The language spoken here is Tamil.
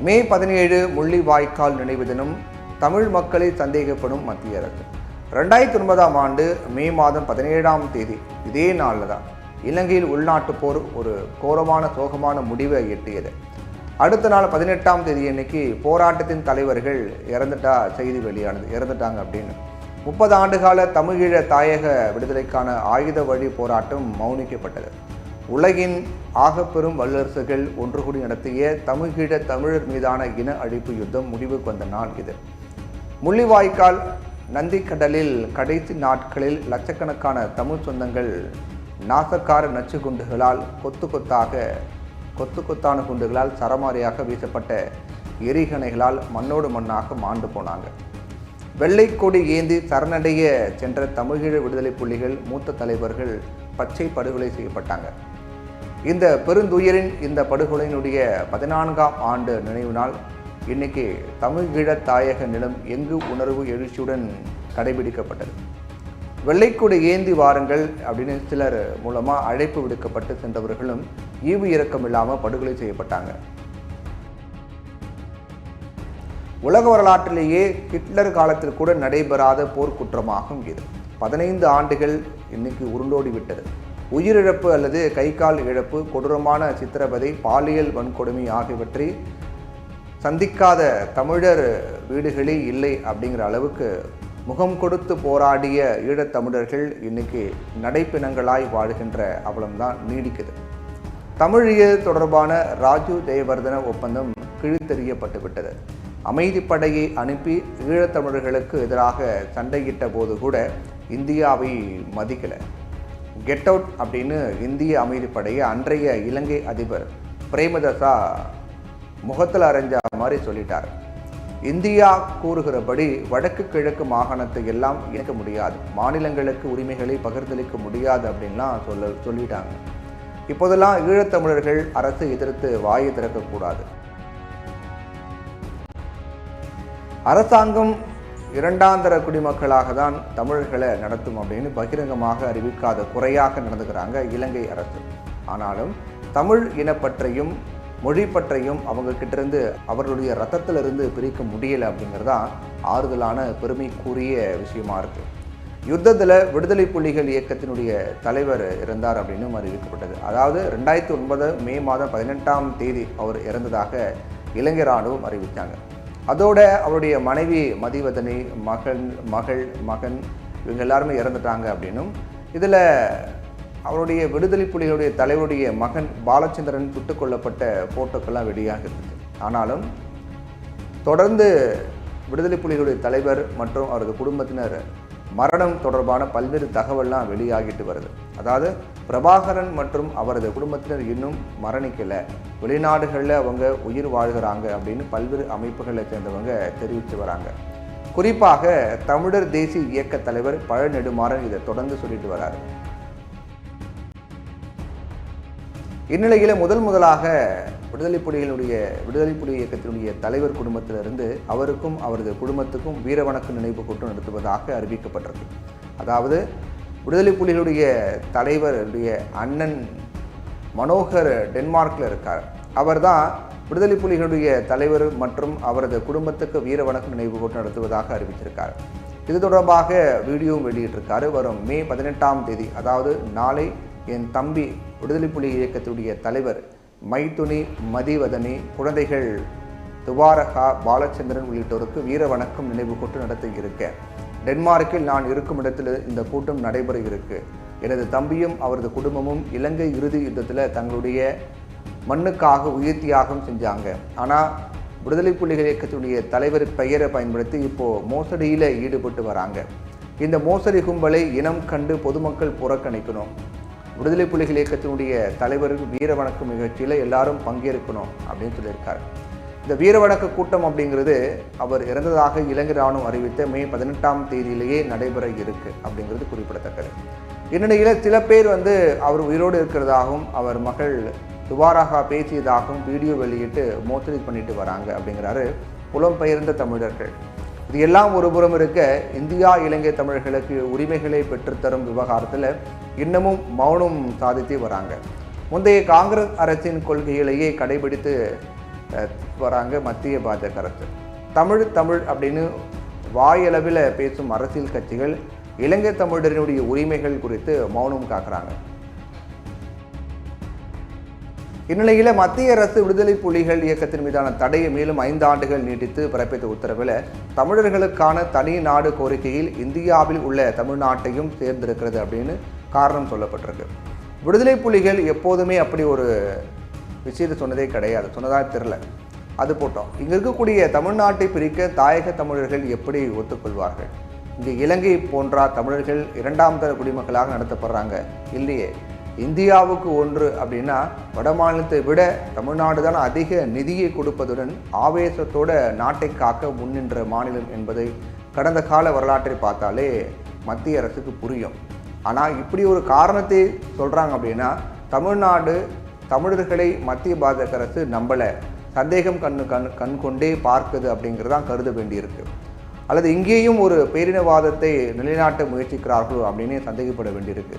மே 17 முள்ளிவாய்க்கால் நினைவு தினம் தமிழ் மக்களை சந்தேகப்படும் மத்திய அரசு. 2009ஆம் ஆண்டு மே மாதம் 17ஆம் தேதி இதே நாளில் தான் இலங்கையில் உள்நாட்டு போர் ஒரு கோரமான சோகமான முடிவை எட்டியது. அடுத்த நாள் 18ஆம் தேதி அன்னைக்கு போராட்டத்தின் தலைவர்கள் செய்தி வெளியானது, இறந்துட்டாங்க அப்படின்னு. 30 ஆண்டுகால தமிழீழ தாயக விடுதலைக்கான ஆயுத வழி போராட்டம் மௌனிக்கப்பட்டது. உலகின் ஆகப்பெரும் வல்லரசுகள் ஒன்று கூடி நடத்திய தமிழீழ தமிழர் மீதான இன அழிப்பு யுத்தம் முடிவுக்கு வந்த நாள் இது. முள்ளிவாய்க்கால் நந்திக்கடலில் கடைசி நாட்களில் லட்சக்கணக்கான தமிழ் சொந்தங்கள் நாசக்கார நச்சு குண்டுகளால் கொத்தான குண்டுகளால் சரமாரியாக வீசப்பட்ட எரிகணைகளால் மண்ணோடு மண்ணாக மாண்டு போனாங்க. வெள்ளைக்கொடி ஏந்தி சரணடைய சென்ற தமிழீழ விடுதலை புலிகள் மூத்த தலைவர்கள் பச்சை படுகொலை செய்யப்பட்டாங்க. இந்த பெருந்துயரின் இந்த படுகொலையினுடைய 14ஆம் ஆண்டு நினைவு நாள் இன்னைக்கு தமிழீழ தாயக நிலம் எங்கு உணர்வு எழுச்சியுடன் கடைபிடிக்கப்பட்டது. வெள்ளைக்கொடி ஏந்தி வாருங்கள் அப்படின்னு சிலர் மூலமாக அழைப்பு விடுக்கப்பட்டு சென்றவர்களும் ஈவு இரக்கம் இல்லாமல் படுகொலை செய்யப்பட்டாங்க. உலக வரலாற்றிலேயே ஹிட்லர் காலத்தில் கூட நடைபெறாத போர்க்குற்றமாகும் இது. 15 ஆண்டுகள் இன்னைக்கு உருண்டோடி விட்டது. உயிரிழப்பு அல்லது கை கால் இழப்பு, கொடூரமான சித்திரவதை, பாலியல் வன்கொடுமை ஆகியவற்றை சந்திக்காத தமிழர் வீடுகளே இல்லை அப்படிங்கிற அளவுக்கு முகம் கொடுத்து போராடிய ஈழத்தமிழர்கள் இன்னைக்கு நடைப்பிணங்களாய் வாழ்கின்ற அவலம்தான் நீடிக்குது. தமிழியல் தொடர்பான ராஜு ஜெயவர்தன ஒப்பந்தம் கிழித்தெறியப்பட்டு விட்டது. அமைதிப்படையை அனுப்பி ஈழத்தமிழர்களுக்கு எதிராக சண்டையிட்ட போது கூட இந்தியாவை மதிக்கலை. கெட் அவுட் அப்படின்னு இந்திய அமைதிப்படையை அன்றைய இலங்கை அதிபர் பிரேமதாசா முகத்தில் அரைஞ்ச மாதிரி சொல்லிட்டார். இந்தியா கூறுகிறபடி வடக்கு கிழக்கு மாகாணத்தை எல்லாம் இணைக்க முடியாது, மாநிலங்களுக்கு உரிமைகளை பகிர்ந்தளிக்க முடியாது அப்படின்லாம் சொல்லிட்டாங்க. இப்போதெல்லாம் ஈழத்தமிழர்கள் அரசு எதிர்த்து வாயை திறக்கக்கூடாது. அரசாங்கம் இரண்டாந்தர குடிமக்களாக தான் தமிழர்களை நடத்தும் அப்படின்னு பகிரங்கமாக அறிவிக்காத குறையாக நடந்துக்கிறாங்க இலங்கை அரசு. ஆனாலும் தமிழ் இனப்பற்றையும் மொழி பற்றையும் அவங்க கிட்டேருந்து அவர்களுடைய ரத்தத்திலிருந்து பிரிக்க முடியலை அப்படிங்கிறதான் ஆறுதலான பெருமைக்குரிய விஷயமா இருக்கு. யுத்தத்தில் விடுதலை புலிகள் இயக்கத்தினுடைய தலைவர் இறந்தார் அப்படின்னு அறிவிக்கப்பட்டது. அதாவது 2009 மே மாதம் 18ஆம் தேதி அவர் இறந்ததாக இலங்கை இராணுவம் அறிவித்தாங்க. அதோட அவருடைய மனைவி மதிவதனி, மகன் இவங்க எல்லாருமே இறந்துட்டாங்க அப்படின்னும், இதில் அவருடைய விடுதலை புலிகளுடைய தலைவருடைய மகன் பாலச்சந்திரன் சுட்டுக் கொல்லப்பட்ட போட்டோக்கெல்லாம் வெளியாக இருந்தது. ஆனாலும் தொடர்ந்து விடுதலை புலிகளுடைய தலைவர் மற்றும் அவரது குடும்பத்தினர் மரணம் தொடர்பான பல்வேறு தகவல்லாம் வெளியாகிட்டு வருது. அதாவது பிரபாகரன் மற்றும் அவரது குடும்பத்தினர் இன்னும் மரணிக்கலை, வெளிநாடுகளில் அவங்க உயிர் வாழ்கிறாங்க அப்படின்னு பல்வேறு அமைப்புகளை சேர்ந்தவங்க தெரிவித்து வராங்க. குறிப்பாக தமிழர் தேசிய இயக்க தலைவர் பழநெடுமாறன் இதை தொடர்ந்து சொல்லிட்டு வராரு. இந்நிலையில் முதலாக விடுதலை புலி இயக்கத்தினுடைய தலைவர் குடும்பத்திலிருந்து அவருக்கும் அவரது குடும்பத்துக்கும் வீரவணக்க நினைவு கூட்டம் நடத்துவதாக அறிவிக்கப்பட்டிருக்கு. அதாவது விடுதலை புலிகளுடைய தலைவருடைய அண்ணன் மனோகர் டென்மார்க்கில் இருக்கார். அவர் தான் விடுதலை புலிகளுடைய தலைவர் மற்றும் அவரது குடும்பத்துக்கு வீரவணக்க நினைவு கூட்டம் நடத்துவதாக அறிவித்திருக்கார். இது தொடர்பாக வீடியோவும் வெளியிட்டிருக்காரு. வரும் மே 18ஆம் தேதி, அதாவது நாளை, என் தம்பி விடுதலை புலி இயக்கத்துடைய தலைவர் மைத்துனி மதிவதனி, குழந்தைகள் துவாரகா, பாலச்சந்திரன் உள்ளிட்டோருக்கு வீர வணக்கம் நினைவு கூட்டம் நடத்த இருக்க. டென்மார்க்கில் நான் இருக்கும் இடத்தில் இந்த கூட்டம் நடைபெற இருக்கு. எனது தம்பியும் அவரது குடும்பமும் இலங்கை இறுதி யுத்தத்தில் தங்களுடைய மண்ணுக்காக உயிர் தியாகம் செஞ்சாங்க. ஆனால் விடுதலை புலிகள் இயக்கத்துடைய தலைவர் பெயரை பயன்படுத்தி இப்போது மோசடியில் ஈடுபட்டு வராங்க. இந்த மோசடி கும்பலை இனம் கண்டு பொதுமக்கள் புறக்கணிக்கணும். விடுதலை புலிகள் இயக்கத்தினுடைய தலைவருக்கு வீரவணக்க நிகழ்ச்சியில் எல்லாரும் பங்கேற்கணும் அப்படின்னு சொல்லியிருக்காரு. இந்த வீரவணக்க கூட்டம் அப்படிங்கிறது அவர் இறந்ததாக இலங்கை இராணுவம் அறிவித்த மே 18ஆம் தேதியிலேயே நடைபெற இருக்கு அப்படிங்கிறது குறிப்பிடத்தக்கது. இந்நிலையில் சில பேர் அவர் உயிரோடு இருக்கிறதாகவும் அவர் மகள் துவாரகா பேசியதாகவும் வீடியோ வெளியிட்டு மோசடி பண்ணிட்டு வராங்க அப்படிங்கிறாரு புலம்பெயர்ந்த தமிழர்கள். இது எல்லாம் ஒரு புறம் இருக்க, இந்தியா இலங்கை தமிழர்களுக்கு உரிமைகளை பெற்றுத்தரும் விவகாரத்தில் இன்னமும் மௌனம் சாதித்து வராங்க. முந்தைய காங்கிரஸ் அரசின் கொள்கைகளையே கடைபிடித்து வராங்க மத்திய பாஜக அரசு. தமிழ் தமிழ் அப்படின்னு வாயளவில் பேசும் அரசியல் கட்சிகள் இலங்கை தமிழரினுடைய உரிமைகள் குறித்து மௌனம் காக்குறாங்க. இந்நிலையில் மத்திய அரசு விடுதலை புலிகள் இயக்கத்தின் மீதான தடையை மேலும் 5 ஆண்டுகள் நீட்டித்து பிறப்பித்த உத்தரவில் தமிழர்களுக்கான தனி நாடு கோரிக்கையில் இந்தியாவில் உள்ள தமிழ்நாட்டையும் சேர்ந்திருக்கிறது அப்படின்னு காரணம் சொல்லப்பட்டிருக்கு. விடுதலை புலிகள் எப்போதுமே அப்படி ஒரு விஷயத்தை சொன்னதே கிடையாது, சொன்னதாக தெரில. அது போட்டோம். இங்கே இருக்கக்கூடிய தமிழ்நாட்டை பிரிக்க தாயக தமிழர்கள் எப்படி ஒத்துக்கொள்வார்கள்? இங்கே இலங்கை போன்றா தமிழர்கள் 2ஆம் தர குடிமக்களாக நடத்தப்படுறாங்க? இல்லையே. இந்தியாவுக்கு ஒன்று அப்படின்னா வட மாநிலத்தை விட தமிழ்நாடு தான் அதிக நிதியை கொடுப்பதுடன் ஆவேசத்தோட நாட்டை காக்க முன்னின்ற மாநிலம் என்பதை கடந்த கால வரலாற்றை பார்த்தாலே மத்திய அரசுக்கு புரியும். ஆனால் இப்படி ஒரு காரணத்தை சொல்கிறாங்க அப்படின்னா தமிழ்நாடு தமிழர்களை மத்திய பாஜக அரசு நம்பலை, சந்தேகம் கண் கொண்டே பார்க்குது அப்படிங்கிறதான் கருத வேண்டியிருக்கு. அல்லது இங்கேயும் ஒரு பேரினவாதத்தை நிலைநாட்ட முயற்சிக்கிறார்களோ அப்படின்னு சந்தேகப்பட வேண்டியிருக்கு.